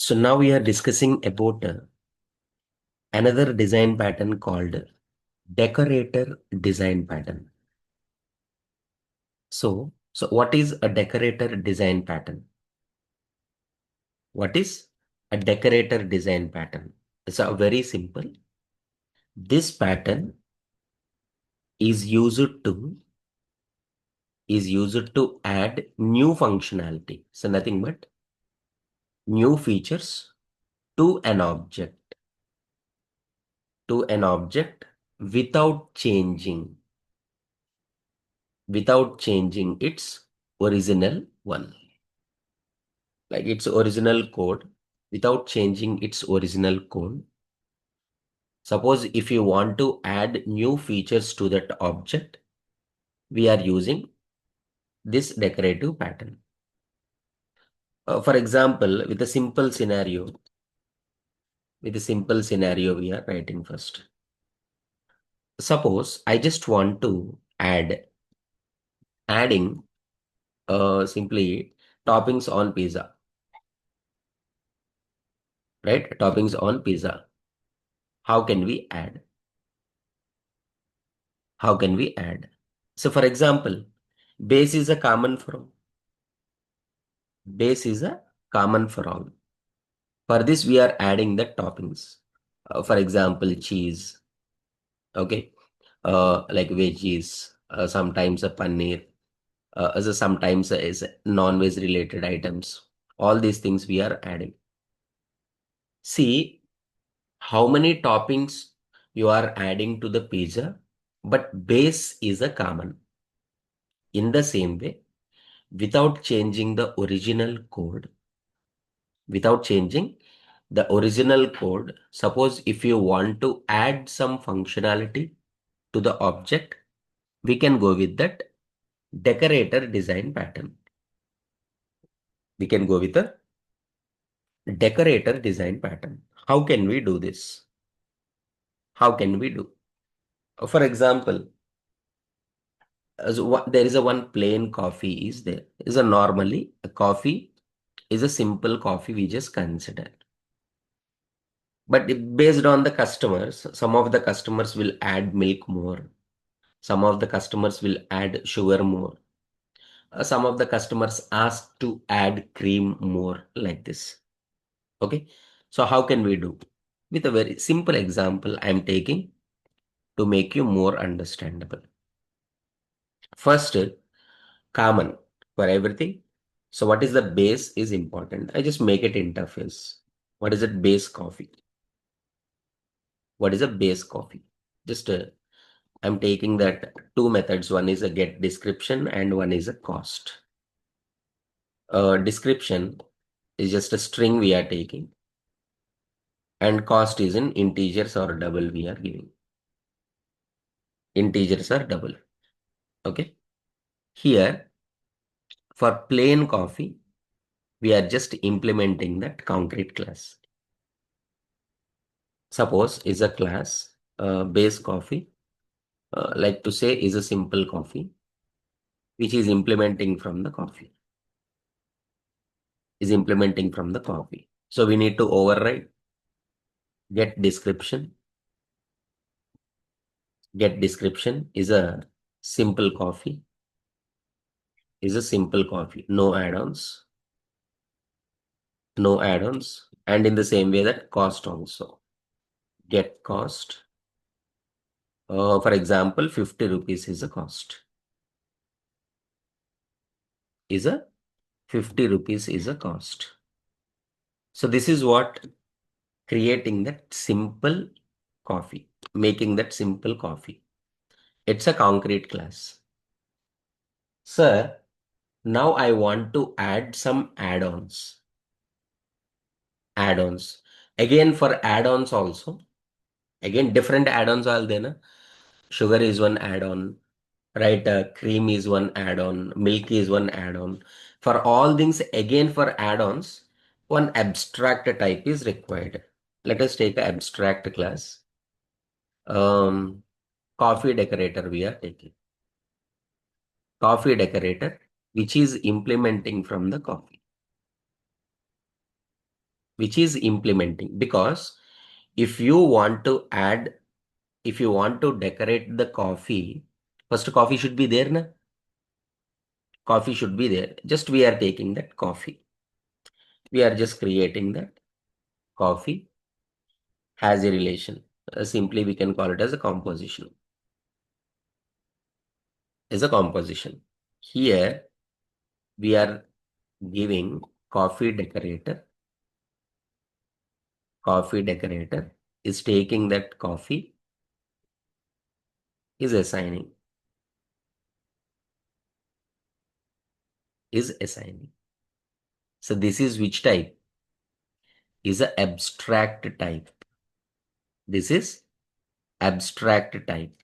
So now we are discussing about another design pattern called decorator design pattern. So what is a decorator design pattern? What is a decorator design pattern? It's a very simple. This pattern is used to add new functionality. So nothing but new features to an object without changing its original one, like its original code, without changing its original code. Suppose if you want to add new features to that object, we are using this decorative pattern. For example, with a simple scenario we are writing first. Suppose I just want to adding simply toppings on pizza, right? Toppings on pizza. How can we add? How can we add? So for example, base is a common for all. Base is a common for all. For this, we are adding the toppings. For example, cheese, okay, like veggies, sometimes a paneer, sometimes is non-veg related items. All these things we are adding. See how many toppings you are adding to the pizza, but base is a common. In the same way, without changing the original code, without changing the original code, suppose if you want to add some functionality to the object, we can go with that decorator design pattern. We can go with a decorator design pattern. How can we do this? How can we do? For example, there is a one plain coffee is there. Is a normally a coffee is a simple coffee we just consider. But based on the customers, some of the customers will add milk more. Some of the customers will add sugar more. Some of the customers ask to add cream more, like this. Okay. So how can we do? With a very simple example I'm taking to make you more understandable. First, common for everything. So what is the base is important. I just make it interface. What is it? Base coffee. What is a base coffee? Just I'm taking that two methods. One is a get description and one is a cost. Description is just a string we are taking, and cost is in integers or double we are giving. Integers are double. Okay. Here for plain coffee, we are just implementing that concrete class. Suppose is a class base coffee, like to say is a simple coffee, which is implementing from the coffee. Is implementing from the coffee. So we need to override get description. Get description is a simple coffee. Is a simple coffee. No add-ons. No add-ons. And in the same way that cost also. Get cost. For example, 50 rupees is a cost. Is a 50 rupees is a cost. So this is what creating that simple coffee, making that simple coffee. It's a concrete class. Sir, now I want to add some add-ons. Add-ons. Again for add-ons also. Again different add-ons are there. Na? Sugar is one add-on, right? Cream is one add-on. Milk is one add-on. For all things, again for add-ons, one abstract type is required. Let us take an abstract class. Coffee decorator we are taking. Coffee decorator, which is implementing from the coffee. which is implementing. Because if you want to add, if you want to decorate the coffee, first coffee should be there, na? Coffee should be there. Just we are taking that coffee. We are just creating that coffee has a relation. Simply we can call it as a composition. As a composition. Here we are giving coffee decorator. Coffee decorator is taking that coffee, is assigning, is assigning. So this is which type? Is a abstract type. This is abstract type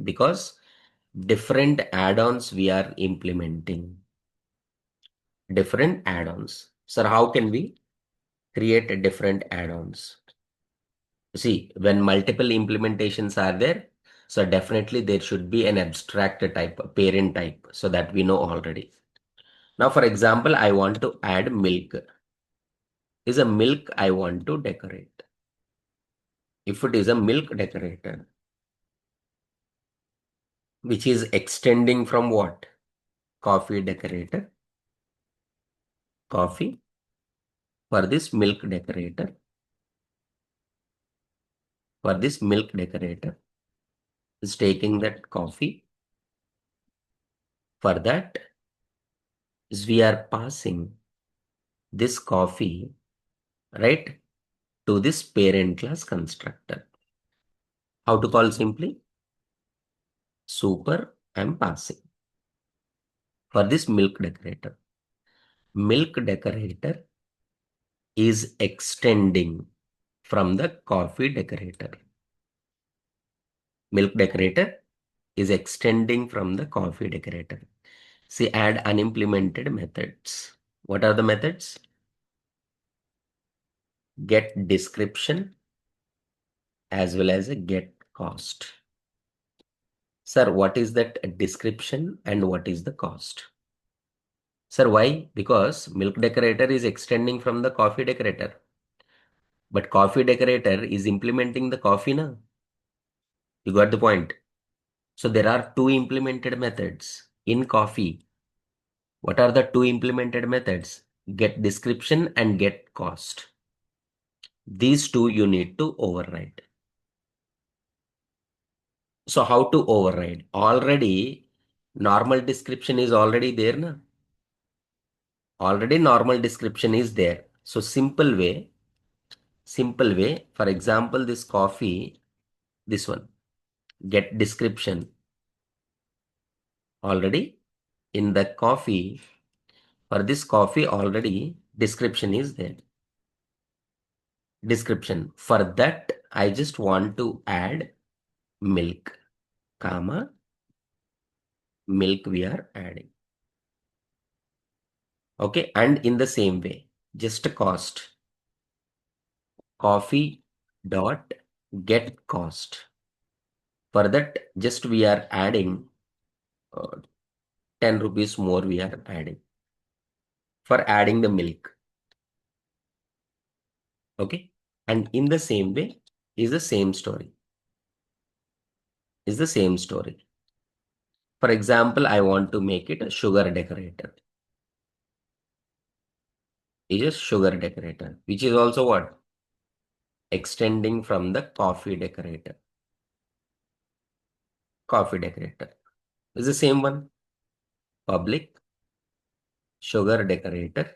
because different add-ons we are implementing. Different add-ons. Sir, how can we create different add-ons? See, when multiple implementations are there, so definitely there should be an abstract type, a parent type, so that we know already. Now, for example, I want to add milk. Is a milk I want to decorate. If it is a milk decorator, which is extending from what? Coffee decorator. Coffee. For this milk decorator. For this milk decorator is taking that coffee. For that is we are passing this coffee, right, to this parent class constructor. How to call simply? Super I'm passing. For this milk decorator. Milk decorator is extending from the coffee decorator. Milk decorator is extending from the coffee decorator. See, add unimplemented methods. What are the methods? Get description as well as a get cost. Sir, what is that description and what is the cost? Sir, why? Because milk decorator is extending from the coffee decorator. But coffee decorator is implementing the coffee now. You got the point. So there are two implemented methods in coffee. What are the two implemented methods? Get description and get cost. These two you need to override. So how to override? Already normal description is already there, na? Already normal description is there. So simple way, for example, this coffee, this one, get description. Already in the coffee, for this coffee already description is there. Description. For that, I just want to add milk, comma, milk we are adding. Okay, and in the same way, just cost. Coffee dot get cost. For that, just we are adding 10 rupees more we are adding for adding the milk. Okay, and in the same way is the same story. Is the same story. For example, I want to make it a sugar decorator. It is sugar decorator, which is also what? Extending from the coffee decorator. Coffee decorator is the same one. Public sugar decorator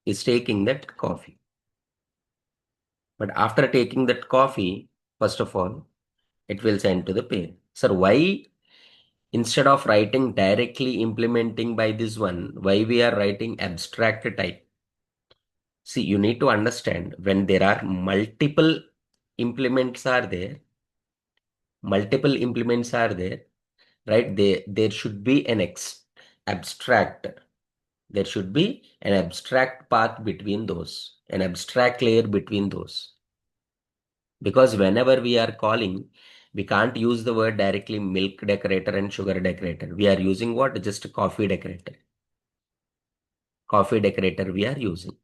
is taking that coffee. But after taking that coffee, first of all, it will send to the parent. Sir, why instead of writing directly implementing by this one, why we are writing abstract type? See, you need to understand when there are multiple implements are there, multiple implements are there, right? There should be an abstract. There should be an abstract path between those, an abstract layer between those. Because whenever we are calling, we can't use the word directly milk decorator and sugar decorator. We are using what? Just coffee decorator. Coffee decorator we are using.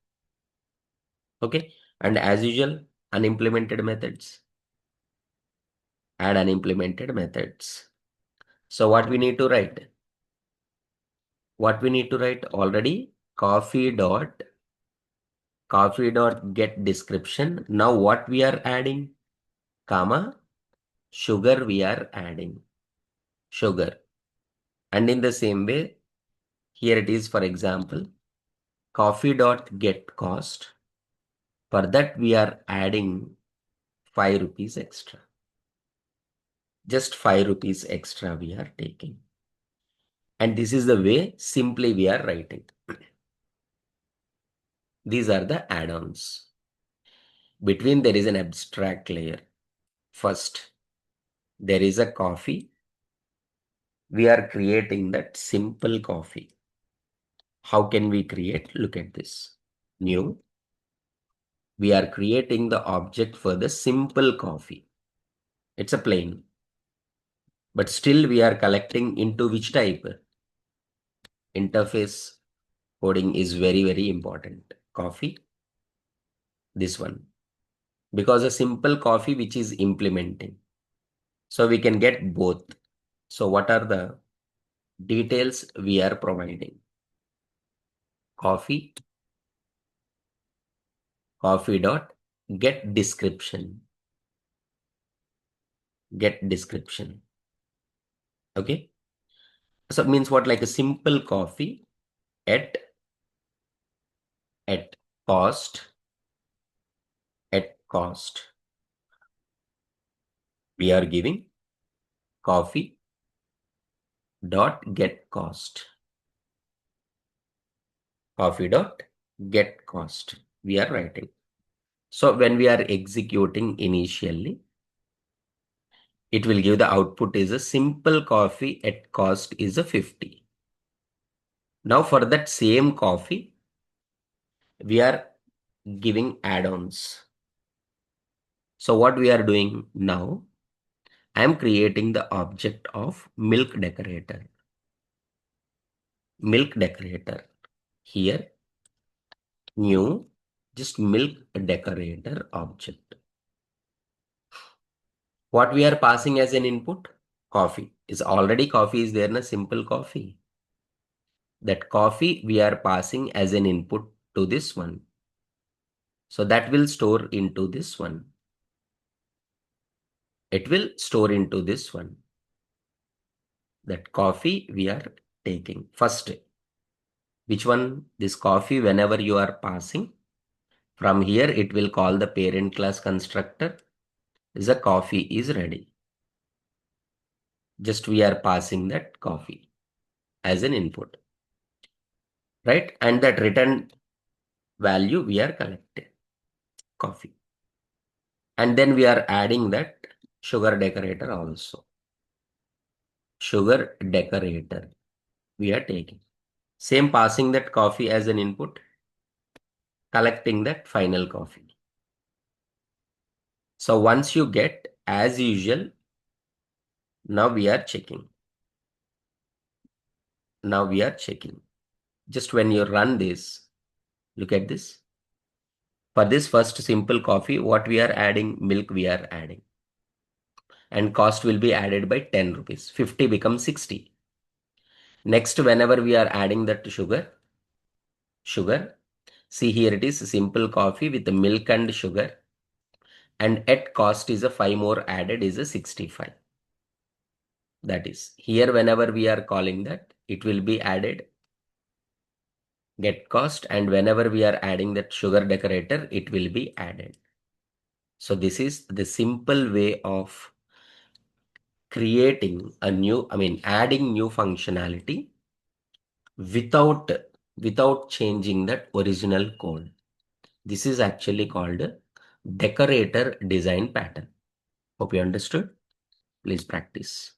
Okay. And as usual, unimplemented methods, add unimplemented methods. So what we need to write? What we need to write already? Coffee dot get description. Now what we are adding? Comma, sugar we are adding. Sugar. And in the same way, here it is, for example, coffee dot get cost. For that we are adding 5 rupees extra. Just 5 rupees extra we are taking. And this is the way simply we are writing. These are the add-ons. Between there is an abstract layer. First, there is a coffee. We are creating that simple coffee. How can we create? Look at this. New. We are creating the object for the simple coffee. It's a plain. But still we are collecting into which type? Interface coding is very, very important. Coffee. This one. Because a simple coffee which is implementing. So we can get both. So what are the details we are providing? Coffee dot get description. Okay. So it means what? Like a simple coffee at cost. We are giving coffee dot get cost. Coffee dot get cost. We are writing. So when we are executing initially, it will give the output is a simple coffee at cost is a 50. Now for that same coffee, we are giving add-ons. So what we are doing now, I am creating the object of milk decorator. Here, new, just milk decorator object. What we are passing as an input? Coffee. Coffee is there in a simple coffee. That coffee we are passing as an input to this one. So that will store into this one. It will store into this one. That coffee we are taking. First, which one? This coffee, whenever you are passing, from here it will call the parent class constructor. The coffee is ready. Just we are passing that coffee as an input. Right? And that return value we are collecting. Coffee. And then we are adding that sugar decorator also. Sugar decorator we are taking. Same passing that coffee as an input, collecting that final coffee. So once you get, as usual, now we are checking. Just when you run this, look at this. For this first simple coffee, what we are adding? Milk we are adding. And cost will be added by 10 rupees. 50 becomes 60. Next, whenever we are adding that sugar, see here it is simple coffee with the milk and sugar. And at cost is a 5 more added is a 65. That is here whenever we are calling that, it will be added get cost, and whenever we are adding that sugar decorator, it will be added. So this is the simple way of creating a new, adding new functionality without changing that original code. This is actually called decorator design pattern. Hope you understood. Please practice.